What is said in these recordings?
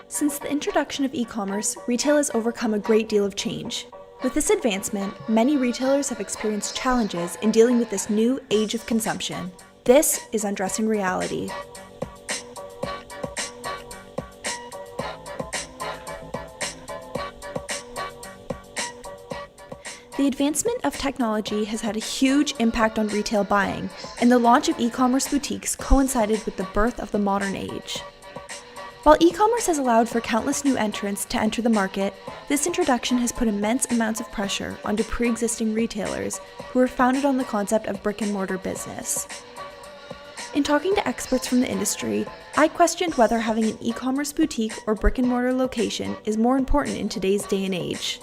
Since the introduction of e-commerce, retail has overcome a great deal of change. With this advancement, many retailers have experienced challenges in dealing with this new age of consumption. This is Undressing Reality. The advancement of technology has had a huge impact on retail buying, and the launch of e-commerce boutiques coincided with the birth of the modern age. While e-commerce has allowed for countless new entrants to enter the market, this introduction has put immense amounts of pressure onto pre-existing retailers who were founded on the concept of brick-and-mortar business. In talking to experts from the industry, I questioned whether having an e-commerce boutique or brick-and-mortar location is more important in today's day and age.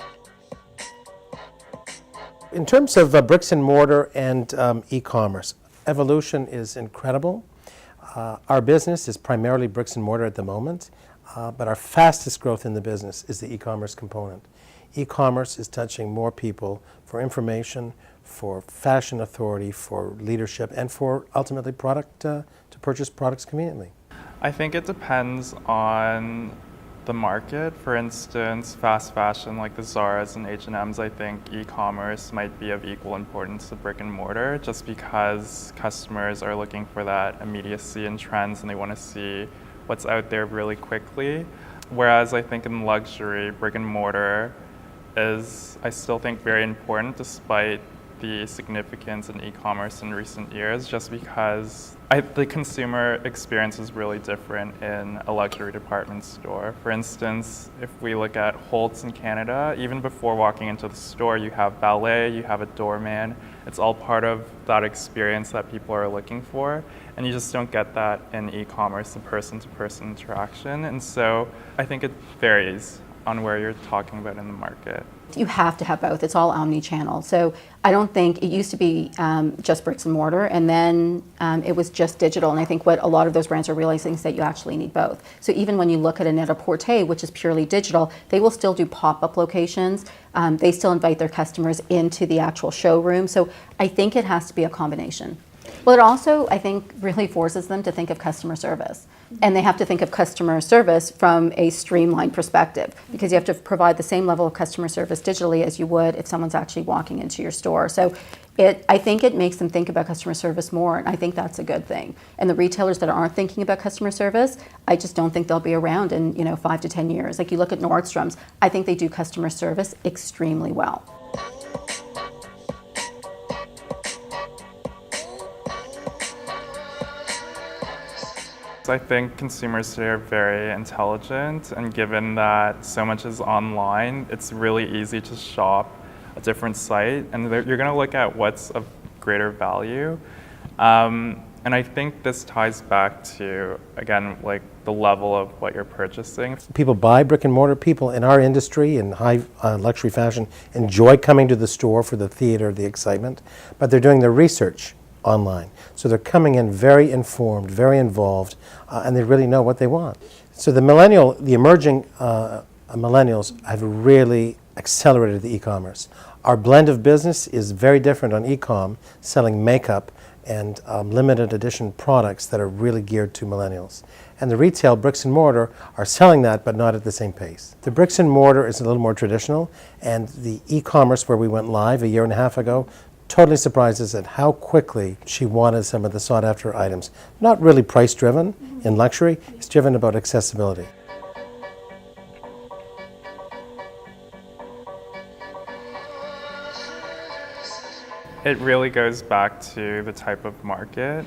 In terms of bricks and mortar and e-commerce, evolution is incredible. Our business is primarily bricks and mortar at the moment, but our fastest growth in the business is the e-commerce component. E-commerce is touching more people for information, for fashion authority, for leadership, and for ultimately to purchase products conveniently. I think it depends on the market. For instance, fast fashion like the Zara's and H&M's, I think e-commerce might be of equal importance to brick and mortar just because customers are looking for that immediacy and trends and they want to see what's out there really quickly. Whereas I think in luxury, brick and mortar is, I still think, very important despite the significance in e-commerce in recent years, just because the consumer experience is really different in a luxury department store. For instance, if we look at Holt's in Canada, even before walking into the store, you have valet, you have a doorman. It's all part of that experience that people are looking for, and you just don't get that in e-commerce, the person-to-person interaction. And so I think it varies on where you're talking about in the market. You have to have both. It's all omni-channel. So I don't think it used to be just bricks and mortar, and then it was just digital. And I think what a lot of those brands are realizing is that you actually need both. So even when you look at a Net-a-Porter, which is purely digital, they will still do pop-up locations. They still invite their customers into the actual showroom. So I think it has to be a combination. Well, it also, I think, really forces them to think of customer service. And they have to think of customer service from a streamlined perspective, because you have to provide the same level of customer service digitally as you would if someone's actually walking into your store. So I think it makes them think about customer service more, and I think that's a good thing. And the retailers that aren't thinking about customer service, I just don't think they'll be around in 5 to 10 years. Like you look at Nordstrom's, I think they do customer service extremely well. I think consumers today are very intelligent, and given that so much is online, it's really easy to shop a different site, and you're going to look at what's of greater value. And I think this ties back to, again, like the level of what you're purchasing. People buy brick and mortar. People in our industry, in high luxury fashion, enjoy coming to the store for the theater, the excitement, but they're doing their research online. So they're coming in very informed, very involved, and they really know what they want. So the emerging millennials have really accelerated the e-commerce. Our blend of business is very different on e-com, selling makeup and limited edition products that are really geared to millennials. And the retail bricks and mortar are selling that, but not at the same pace. The bricks and mortar is a little more traditional, and the e-commerce where we went live a year and a half ago totally surprised us at how quickly she wanted some of the sought-after items. Not really price-driven in luxury, it's driven about accessibility. It really goes back to the type of market.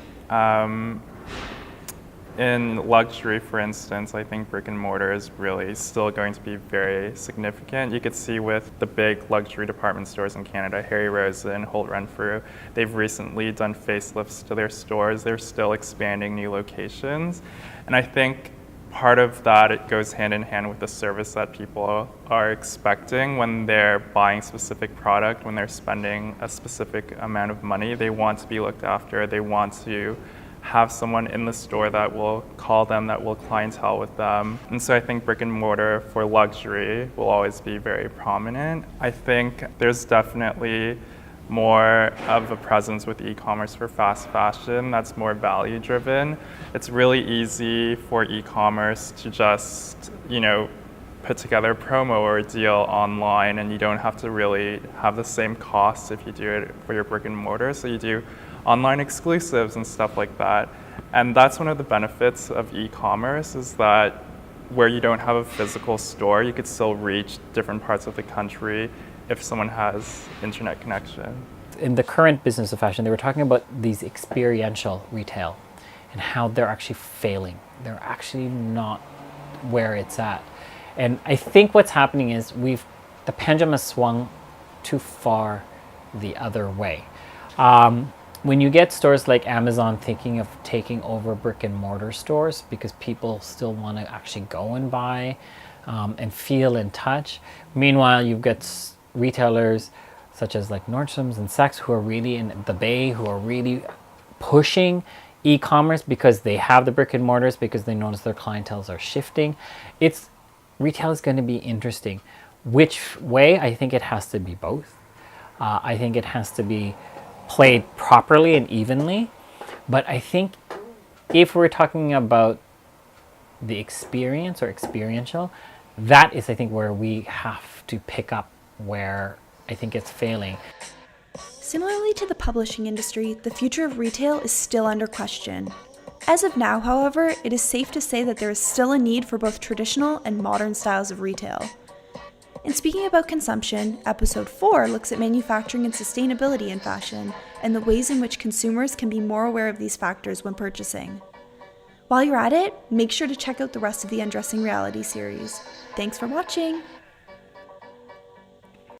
In luxury, for instance, I think brick and mortar is really still going to be very significant. You could see with the big luxury department stores in Canada, Harry Rosen, Holt, Renfrew, they've recently done facelifts to their stores. They're still expanding new locations. And I think part of that, it goes hand in hand with the service that people are expecting when they're buying specific product, when they're spending a specific amount of money. They want to be looked after. They want to have someone in the store that will call them, that will clientele with them. And so I think brick and mortar for luxury will always be very prominent. I think there's definitely more of a presence with e-commerce for fast fashion that's more value driven. It's really easy for e-commerce to just, put together a promo or a deal online, and you don't have to really have the same costs if you do it for your brick and mortar. So you do online exclusives and stuff like that. And that's one of the benefits of e-commerce, is that where you don't have a physical store, you could still reach different parts of the country if someone has internet connection. In the current business of fashion, they were talking about these experiential retail and how they're actually failing. They're actually not where it's at. And I think what's happening is the pendulum has swung too far the other way. When you get stores like Amazon thinking of taking over brick and mortar stores because people still want to actually go and buy and feel and touch. Meanwhile, you've got retailers such as like Nordstrom's and Saks who are really in the Bay, who are really pushing e-commerce because they have the brick and mortars, because they notice their clienteles are shifting. Retail is going to be interesting. Which way? I think it has to be both. I think it has to be played properly and evenly. But I think if we're talking about the experience or experiential, that is, I think, where we have to pick up where I think it's failing. Similarly to the publishing industry, the future of retail is still under question. As of now, however, it is safe to say that there is still a need for both traditional and modern styles of retail. In speaking about consumption, episode 4 looks at manufacturing and sustainability in fashion and the ways in which consumers can be more aware of these factors when purchasing. While you're at it, make sure to check out the rest of the Undressing reality series. Thanks for watching!